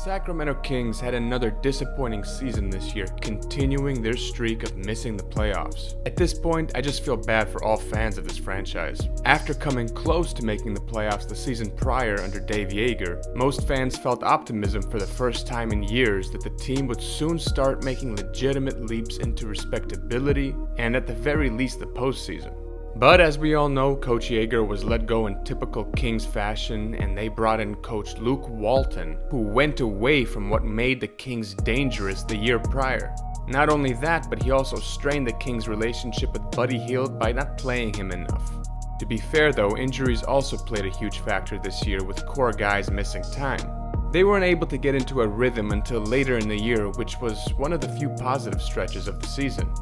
Sacramento Kings had another disappointing season this year, continuing their streak of missing the playoffs. At this point, I just feel bad for all fans of this franchise. After coming close to making the playoffs the season prior under Dave Joerger, most fans felt optimism for the first time in years that the team would soon start making legitimate leaps into respectability and at the very least the postseason. But as we all know, Coach Joerger was let go in typical Kings fashion, and they brought in Coach Luke Waltons, who went away from what made the Kings dangerous the year prior. Not only that, but he also strained the Kings' relationship with Buddy Hield by not playing him enough. To be fair though, injuries also played a huge factor this year, with core guys missing time. They weren't able to get into a rhythm until later in the year, which was one of the few positive stretches of the season.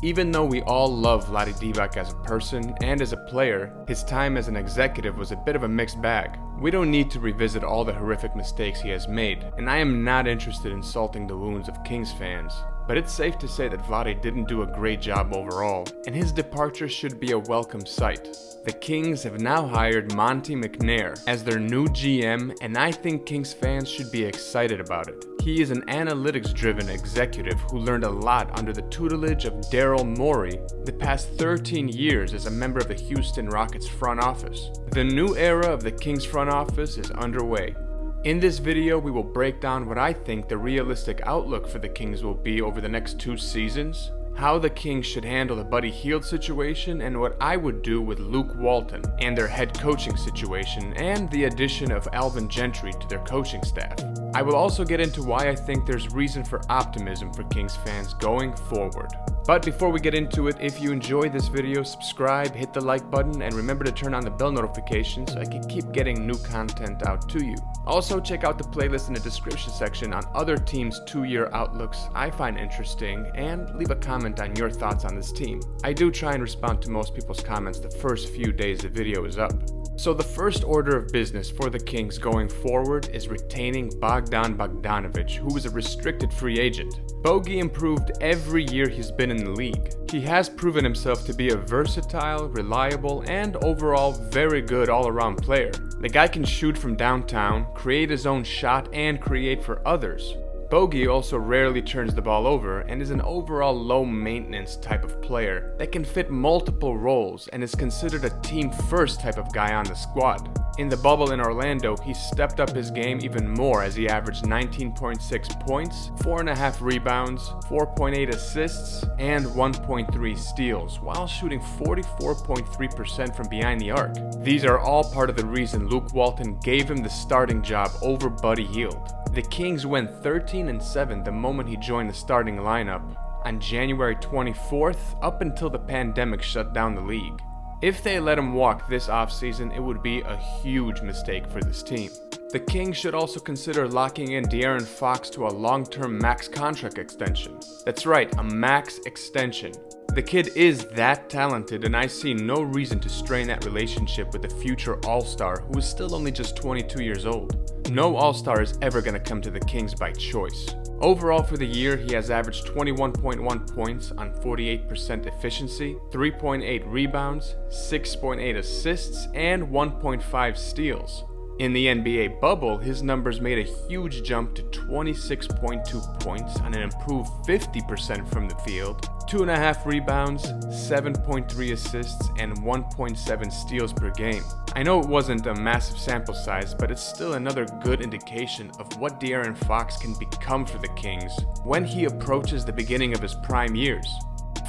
Even though we all love Vlade Divac as a person and as a player, his time as an executive was a bit of a mixed bag. We don't need to revisit all the horrific mistakes he has made, and I am not interested in salting the wounds of Kings fans. But it's safe to say that Vlade didn't do a great job overall, and his departure should be a welcome sight. The Kings have now hired Monte McNair as their new GM, and I think Kings fans should be excited about it. He is an analytics-driven executive who learned a lot under the tutelage of Daryl Morey the past 13 years as a member of the Houston Rockets front office. The new era of the Kings front office is underway. In this video, we will break down what I think the realistic outlook for the Kings will be over the next 2 seasons, how the Kings should handle the Buddy Hield situation, and what I would do with Luke Waltons and their head coaching situation, and the addition of Alvin Gentry to their coaching staff. I will also get into why I think there's reason for optimism for Kings fans going forward. But before we get into it, if you enjoyed this video, subscribe, hit the like button, and remember to turn on the bell notification so I can keep getting new content out to you. Also, check out the playlist in the description section on other teams' 2-year outlooks I find interesting, and leave a comment on your thoughts on this team. I do try and respond to most people's comments the first few days the video is up. So the first order of business for the Kings going forward is retaining Bogdan Bogdanovic, who is a restricted free agent. Bogey improved every year he's been in the league. He has proven himself to be a versatile, reliable, and overall very good all-around player. The guy can shoot from downtown, create his own shot, and create for others. Bogey also rarely turns the ball over and is an overall low-maintenance type of player that can fit multiple roles and is considered a team-first type of guy on the squad. In the bubble in Orlando, he stepped up his game even more as he averaged 19.6 points, 4.5 rebounds, 4.8 assists, and 1.3 steals, while shooting 44.3% from behind the arc. These are all part of the reason Luke Waltons gave him the starting job over Buddy Hield. The Kings went 13-7 the moment he joined the starting lineup on January 24th, up until the pandemic shut down the league. If they let him walk this offseason, it would be a huge mistake for this team. The Kings should also consider locking in De'Aaron Fox to a long-term max contract extension. That's right, a max extension. The kid is that talented, and I see no reason to strain that relationship with the future All-Star who is still only just 22 years old. No All-Star is ever going to come to the Kings by choice. Overall for the year, he has averaged 21.1 points on 48% efficiency, 3.8 rebounds, 6.8 assists, and 1.5 steals. In the NBA bubble, his numbers made a huge jump to 26.2 points on an improved 50% from the field, 2.5 rebounds, 7.3 assists, and 1.7 steals per game. I know it wasn't a massive sample size, but it's still another good indication of what De'Aaron Fox can become for the Kings when he approaches the beginning of his prime years.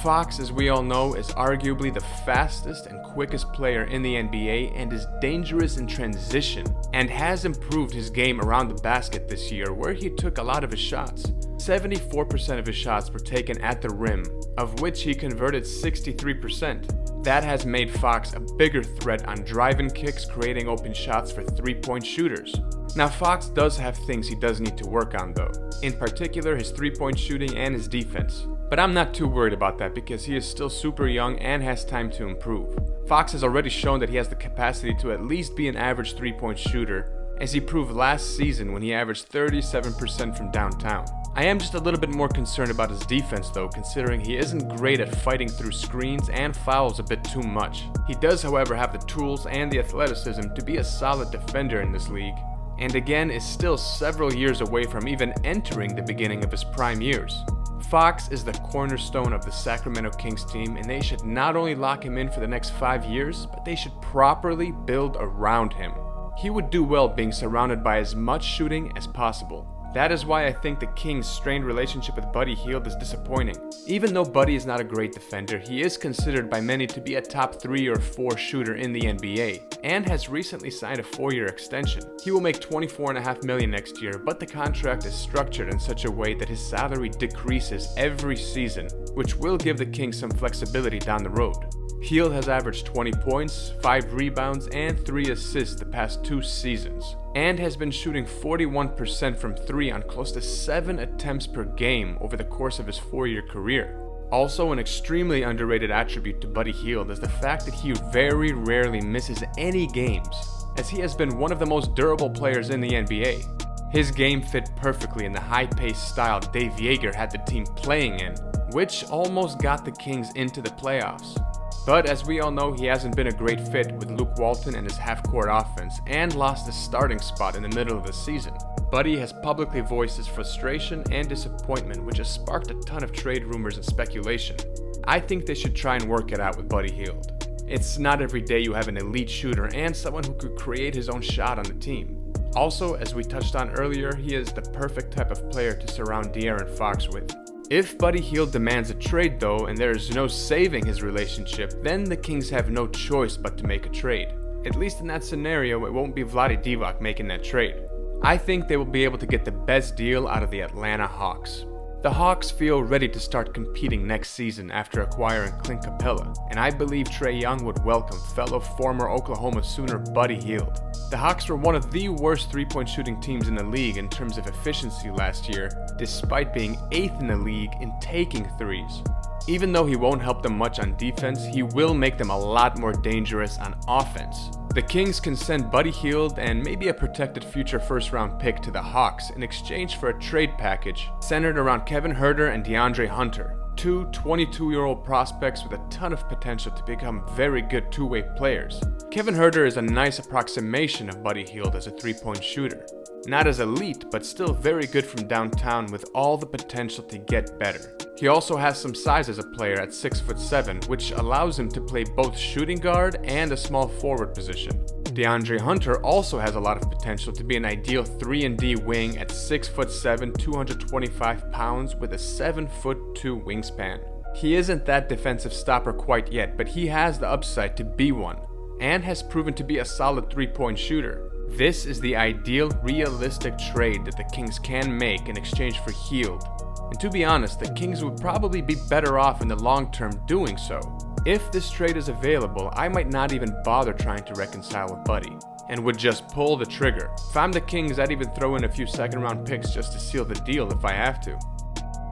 Fox, as we all know, is arguably the fastest and quickest player in the NBA and is dangerous in transition, and has improved his game around the basket this year, where he took a lot of his shots. 74% of his shots were taken at the rim, of which he converted 63%. That has made Fox a bigger threat on drive-in kicks, creating open shots for 3-point shooters. Now, Fox does have things he does need to work on though, in particular his 3-point shooting and his defense. But I'm not too worried about that because he is still super young and has time to improve. Fox has already shown that he has the capacity to at least be an average 3-point shooter, as he proved last season when he averaged 37% from downtown. I am just a little bit more concerned about his defense though, considering he isn't great at fighting through screens and fouls a bit too much. He does, however, have the tools and the athleticism to be a solid defender in this league, and again is still several years away from even entering the beginning of his prime years. Fox is the cornerstone of the Sacramento Kings team, and they should not only lock him in for the next 5 years, but they should properly build around him. He would do well being surrounded by as much shooting as possible. That is why I think the Kings' strained relationship with Buddy Hield is disappointing. Even though Buddy is not a great defender, he is considered by many to be a top 3 or 4 shooter in the NBA, and has recently signed a 4-year extension. He will make $24.5 million next year, but the contract is structured in such a way that his salary decreases every season, which will give the Kings some flexibility down the road. Hield has averaged 20 points, 5 rebounds, and 3 assists the past 2 seasons, and has been shooting 41% from 3 on close to 7 attempts per game over the course of his 4-year career. Also, an extremely underrated attribute to Buddy Hield is the fact that he very rarely misses any games, as he has been one of the most durable players in the NBA. His game fit perfectly in the high-paced style Dave Joerger had the team playing in, which almost got the Kings into the playoffs. But as we all know, he hasn't been a great fit with Luke Waltons and his half-court offense, and lost his starting spot in the middle of the season. Buddy has publicly voiced his frustration and disappointment, which has sparked a ton of trade rumors and speculation. I think they should try and work it out with Buddy Hield. It's not every day you have an elite shooter and someone who could create his own shot on the team. Also, as we touched on earlier, he is the perfect type of player to surround De'Aaron Fox with. If Buddy Hield demands a trade though, and there is no saving his relationship, then the Kings have no choice but to make a trade. At least in that scenario, it won't be Vlade Divac making that trade. I think they will be able to get the best deal out of the Atlanta Hawks. The Hawks feel ready to start competing next season after acquiring Clint Capella, and I believe Trae Young would welcome fellow former Oklahoma Sooner Buddy Hield. The Hawks were one of the worst three-point shooting teams in the league in terms of efficiency last year, despite being 8th in the league in taking threes. Even though he won't help them much on defense, he will make them a lot more dangerous on offense. The Kings can send Buddy Hield and maybe a protected future first-round pick to the Hawks in exchange for a trade package centered around Kevin Huerter and DeAndre Hunter, two 22-year-old prospects with a ton of potential to become very good two-way players. Kevin Huerter is a nice approximation of Buddy Hield as a three-point shooter. Not as elite, but still very good from downtown with all the potential to get better. He also has some size as a player at 6'7", which allows him to play both shooting guard and a small forward position. DeAndre Hunter also has a lot of potential to be an ideal 3-and-D wing at 6'7", 225 pounds with a 7'2" wingspan. He isn't that defensive stopper quite yet, but he has the upside to be one, and has proven to be a solid three-point shooter. This is the ideal, realistic trade that the Kings can make in exchange for Hield. And to be honest, the Kings would probably be better off in the long term doing so. If this trade is available, I might not even bother trying to reconcile with Buddy, and would just pull the trigger. If I'm the Kings, I'd even throw in a few second-round picks just to seal the deal if I have to.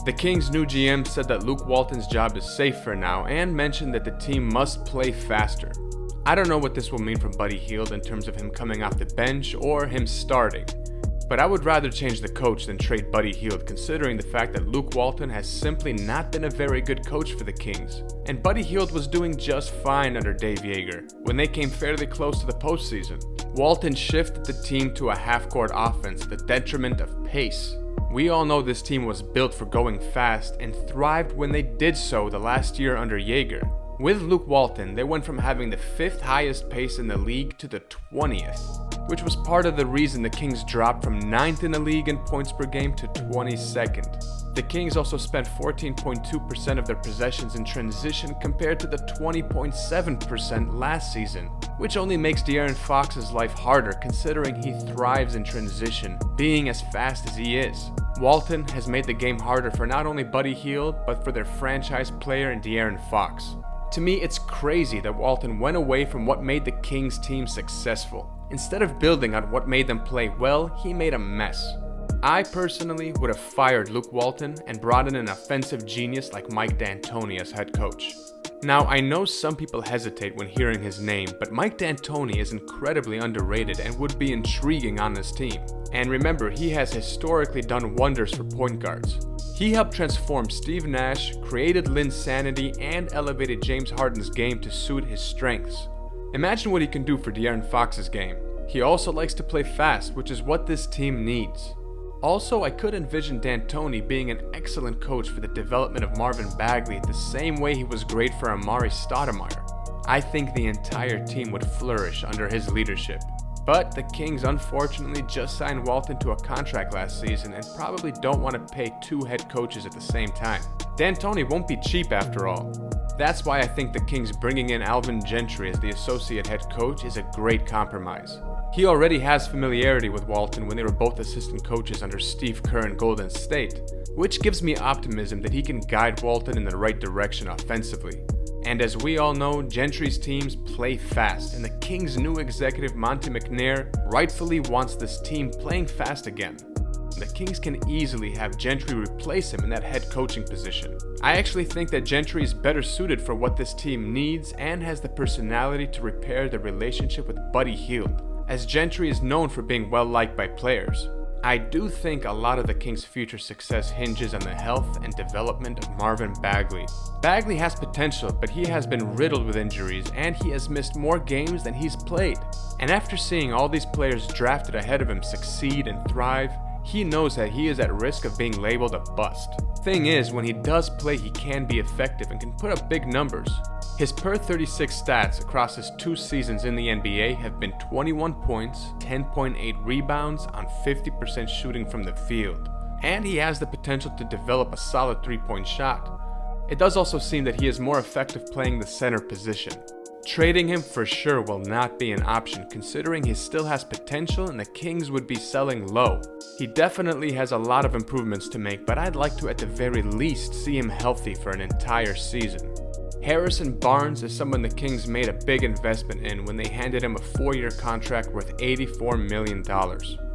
The Kings' new GM said that Luke Waltons' job is safe for now, and mentioned that the team must play faster. I don't know what this will mean for Buddy Hield in terms of him coming off the bench or him starting, but I would rather change the coach than trade Buddy Hield, considering the fact that Luke Waltons has simply not been a very good coach for the Kings, and Buddy Hield was doing just fine under Dave Joerger when they came fairly close to the postseason. Waltons shifted the team to a half-court offense at the detriment of pace. We all know this team was built for going fast and thrived when they did so the last year under Joerger. With Luke Waltons, they went from having the 5th highest pace in the league to the 20th, which was part of the reason the Kings dropped from 9th in the league in points per game to 22nd. The Kings also spent 14.2% of their possessions in transition compared to the 20.7% last season, which only makes De'Aaron Fox's life harder considering he thrives in transition, being as fast as he is. Waltons has made the game harder for not only Buddy Hield, but for their franchise player in De'Aaron Fox. To me, it's crazy that Waltons went away from what made the Kings team successful. Instead of building on what made them play well, he made a mess. I personally would have fired Luke Waltons and brought in an offensive genius like Mike D'Antoni as head coach. Now, I know some people hesitate when hearing his name, but Mike D'Antoni is incredibly underrated and would be intriguing on this team. And remember, he has historically done wonders for point guards. He helped transform Steve Nash, created Linsanity, and elevated James Harden's game to suit his strengths. Imagine what he can do for De'Aaron Fox's game. He also likes to play fast, which is what this team needs. Also, I could envision D'Antoni being an excellent coach for the development of Marvin Bagley the same way he was great for Amari Stoudemire. I think the entire team would flourish under his leadership. But the Kings unfortunately just signed Walton to a contract last season and probably don't want to pay two head coaches at the same time. D'Antoni won't be cheap after all. That's why I think the Kings bringing in Alvin Gentry as the associate head coach is a great compromise. He already has familiarity with Walton when they were both assistant coaches under Steve Kerr in Golden State, which gives me optimism that he can guide Walton in the right direction offensively. And as we all know, Gentry's teams play fast, and the Kings' new executive Monte McNair rightfully wants this team playing fast again. The Kings can easily have Gentry replace him in that head coaching position. I actually think that Gentry is better suited for what this team needs and has the personality to repair the relationship with Buddy Hield, as Gentry is known for being well liked by players. I do think a lot of the Kings' future success hinges on the health and development of Marvin Bagley. Bagley has potential, but he has been riddled with injuries and he has missed more games than he's played. And after seeing all these players drafted ahead of him succeed and thrive, he knows that he is at risk of being labeled a bust. Thing is, when he does play, he can be effective and can put up big numbers. His per 36 stats across his 2 seasons in the NBA have been 21 points, 10.8 rebounds on 50% shooting from the field. And he has the potential to develop a solid 3-point shot. It does also seem that he is more effective playing the center position. Trading him for sure will not be an option considering he still has potential and the Kings would be selling low. He definitely has a lot of improvements to make, but I'd like to at the very least see him healthy for an entire season. Harrison Barnes is someone the Kings made a big investment in when they handed him a 4-year contract worth $84 million.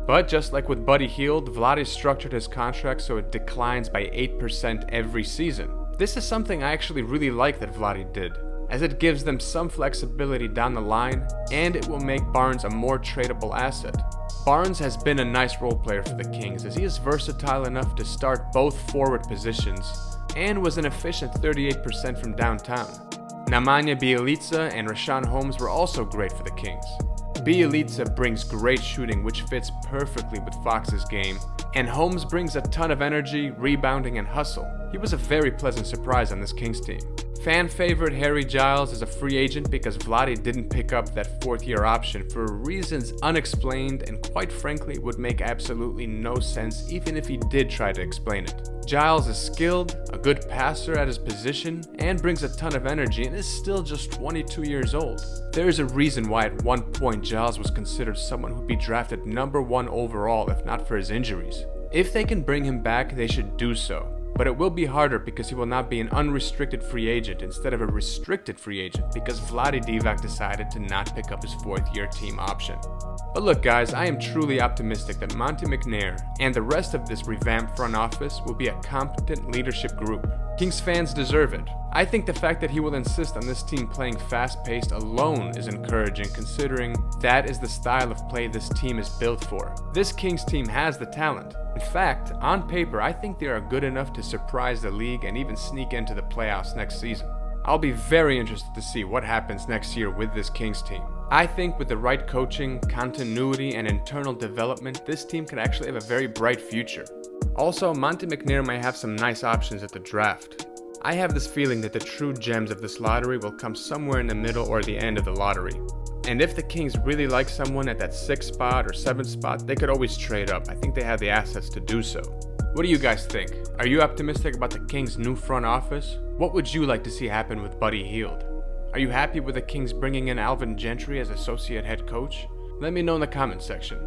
But just like with Buddy Hield, Vlade structured his contract so it declines by 8% every season. This is something I actually really like that Vlade did, as it gives them some flexibility down the line and it will make Barnes a more tradable asset. Barnes has been a nice role player for the Kings as he is versatile enough to start both forward positions and was an efficient 38% from downtown. Nemanja Bjelica and Richaun Holmes were also great for the Kings. Bjelica brings great shooting which fits perfectly with Fox's game, and Holmes brings a ton of energy, rebounding, and hustle. He was a very pleasant surprise on this Kings team. Fan favorite Harry Giles is a free agent because Vlade didn't pick up that 4th-year option for reasons unexplained and quite frankly would make absolutely no sense even if he did try to explain it. Giles is skilled, a good passer at his position, and brings a ton of energy and is still just 22 years old. There is a reason why at one point Giles was considered someone who'd be drafted number 1 overall if not for his injuries. If they can bring him back, they should do so. But it will be harder because he will not be an unrestricted free agent instead of a restricted free agent because Vlade Divac decided to not pick up his 4th-year team option. But look guys, I am truly optimistic that Monte McNair and the rest of this revamped front office will be a competent leadership group. Kings fans deserve it. I think the fact that he will insist on this team playing fast-paced alone is encouraging considering that is the style of play this team is built for. This Kings team has the talent. In fact, on paper, I think they are good enough to surprise the league and even sneak into the playoffs next season. I'll be very interested to see what happens next year with this Kings team. I think with the right coaching, continuity, and internal development, this team could actually have a very bright future. Also, Monte McNair might have some nice options at the draft. I have this feeling that the true gems of this lottery will come somewhere in the middle or the end of the lottery. And if the Kings really like someone at that 6th spot or 7th spot, they could always trade up. I think they have the assets to do so. What do you guys think? Are you optimistic about the Kings' new front office? What would you like to see happen with Buddy Hield? Are you happy with the Kings bringing in Alvin Gentry as associate head coach? Let me know in the comment section.